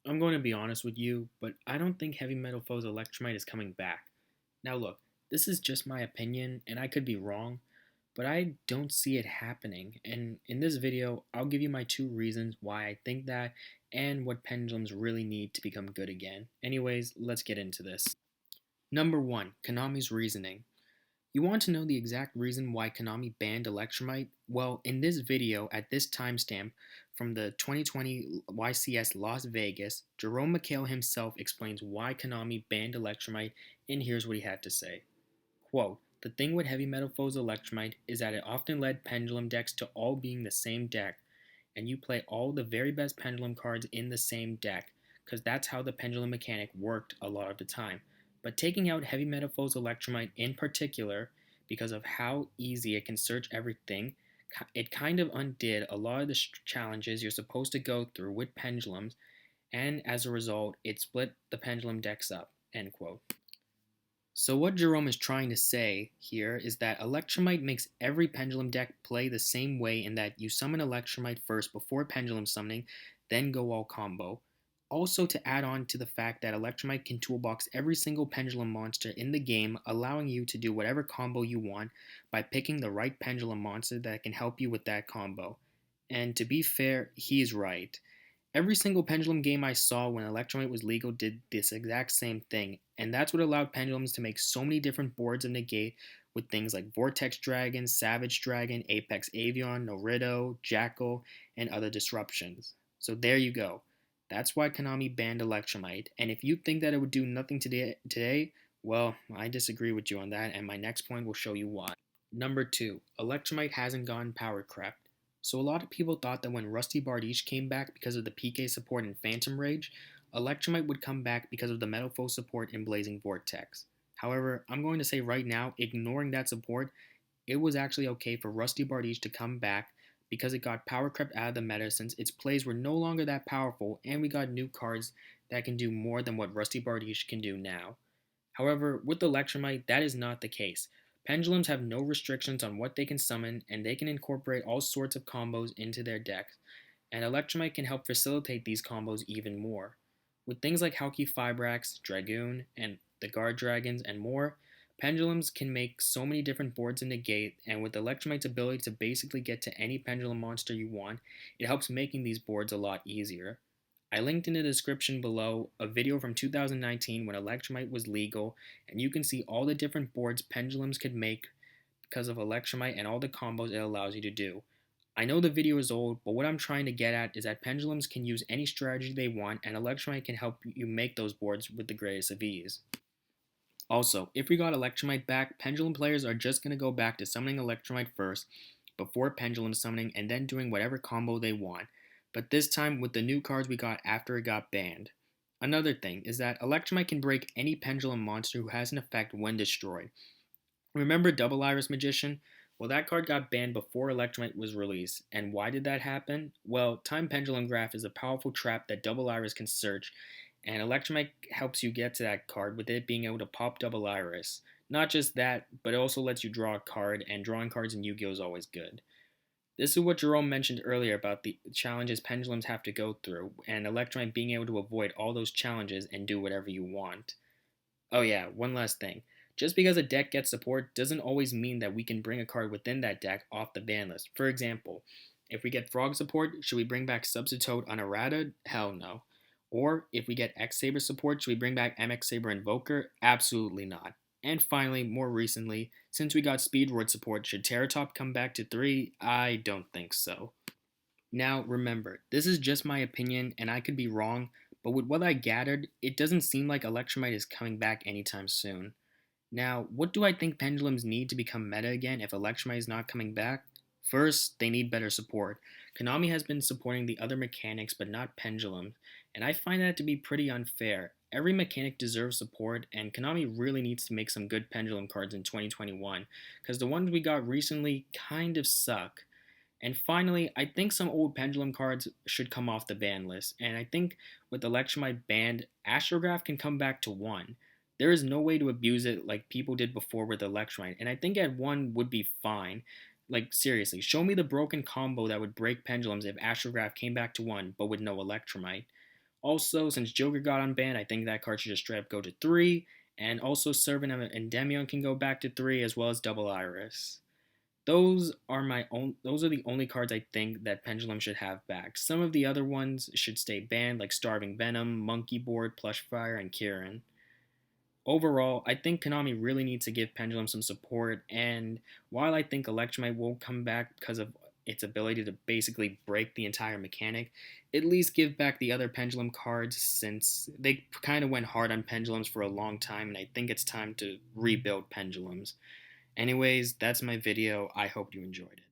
I'm going to be honest with you, but I don't think Heavy Metal Foe's Electrumite is coming back. Now, look, this is just my opinion, and I could be wrong, but I don't see it happening. And in this video, I'll give you my two reasons why I think that and what pendulums really need to become good again. Anyways, let's get into this. Number 1, Konami's reasoning. You want to know the exact reason why Konami banned Electrumite? Well, in this video at this timestamp from the 2020 YCS Las Vegas, Jerome McHale himself explains why Konami banned Electrumite, and here's what he had to say. Quote, "The thing with Heavy Metal Foe's Electrumite is that it often led Pendulum decks to all being the same deck, and you play all the very best Pendulum cards in the same deck, because that's how the Pendulum mechanic worked a lot of the time. But taking out Heavy Metal Foe's Electrumite in particular, because of how easy it can search everything, it kind of undid a lot of the challenges you're supposed to go through with Pendulums, and as a result, it split the Pendulum decks up." End quote. So what Jerome is trying to say here is that Electrumite makes every Pendulum deck play the same way in that you summon Electrumite first before Pendulum summoning, then go all combo. Also to add on to the fact that Electrumite can toolbox every single Pendulum monster in the game, allowing you to do whatever combo you want by picking the right Pendulum monster that can help you with that combo. And to be fair, he's right. Every single Pendulum game I saw when Electrumite was legal did this exact same thing, and that's what allowed Pendulums to make so many different boards of negate with things like Vortex Dragon, Savage Dragon, Apex Avion, Norido, Jackal, and other disruptions. So there you go. That's why Konami banned Electrumite, and if you think that it would do nothing today, well, I disagree with you on that, and my next point will show you why. Number 2, Electrumite hasn't gone power crept. So a lot of people thought that when Rusty Bardiche came back because of the PK support in Phantom Rage, Electrumite would come back because of the Metal Foe support in Blazing Vortex. However, I'm going to say right now, ignoring that support, it was actually okay for Rusty Bardiche to come back because it got power crept out of the meta since its plays were no longer that powerful and we got new cards that can do more than what Rusty Bardiche can do now. However, with Electrumite, that is not the case. Pendulums have no restrictions on what they can summon, and they can incorporate all sorts of combos into their decks, and Electrumite can help facilitate these combos even more. With things like Halki Fibrax, Dragoon, and the Guard Dragons, and more, Pendulums can make so many different boards in the gate, and with Electrumite's ability to basically get to any Pendulum monster you want, it helps making these boards a lot easier. I linked in the description below a video from 2019 when Electrumite was legal, and you can see all the different boards Pendulums could make because of Electrumite and all the combos it allows you to do. I know the video is old, but what I'm trying to get at is that Pendulums can use any strategy they want, and Electrumite can help you make those boards with the greatest of ease. Also, if we got Electrumite back, Pendulum players are just going to go back to summoning Electrumite first, before Pendulum summoning, and then doing whatever combo they want, but this time with the new cards we got after it got banned. Another thing is that Electrumite can break any Pendulum monster who has an effect when destroyed. Remember Double Iris Magician? Well, that card got banned before Electrumite was released. And why did that happen? Well, Time Pendulum Graph is a powerful trap that Double Iris can search, and Electrumite helps you get to that card with it being able to pop Double Iris. Not just that, but it also lets you draw a card, and drawing cards in Yu-Gi-Oh! Is always good. This is what Jerome mentioned earlier about the challenges Pendulums have to go through, and Electrumite being able to avoid all those challenges and do whatever you want. Oh yeah, one last thing. Just because a deck gets support doesn't always mean that we can bring a card within that deck off the ban list. For example, if we get Frog support, should we bring back Substitute on Errata? Hell no. Or if we get X Saber support, should we bring back MX Saber Invoker? Absolutely not. And finally, more recently, since we got Speedroid support, should Terratop come back to 3? I don't think so. Now, remember, this is just my opinion and I could be wrong, but with what I gathered, it doesn't seem like Electrumite is coming back anytime soon. Now, what do I think Pendulums need to become meta again if Electrumite is not coming back? First, they need better support. Konami has been supporting the other mechanics but not Pendulums, and I find that to be pretty unfair. Every mechanic deserves support, and Konami really needs to make some good Pendulum cards in 2021, because the ones we got recently kind of suck. And finally, I think some old Pendulum cards should come off the ban list, and I think with Electrumite banned, Astrograph can come back to 1. There is no way to abuse it like people did before with Electrumite, and I think at 1 would be fine. Like, seriously, show me the broken combo that would break Pendulums if Astrograph came back to 1, but with no Electrumite. Also, since Joker got unbanned, I think that card should just straight up go to 3. And also, Servant of Endymion can go back to 3, as well as Double Iris. Those are the only cards I think that Pendulum should have back. Some of the other ones should stay banned, like Starving Venom, Monkey Board, Plushfire, and Kieran. Overall, I think Konami really needs to give Pendulum some support, and while I think Electrumite won't come back because of its ability to basically break the entire mechanic, at least give back the other Pendulum cards since they kind of went hard on Pendulums for a long time, and I think it's time to rebuild Pendulums. Anyways, that's my video. I hope you enjoyed it.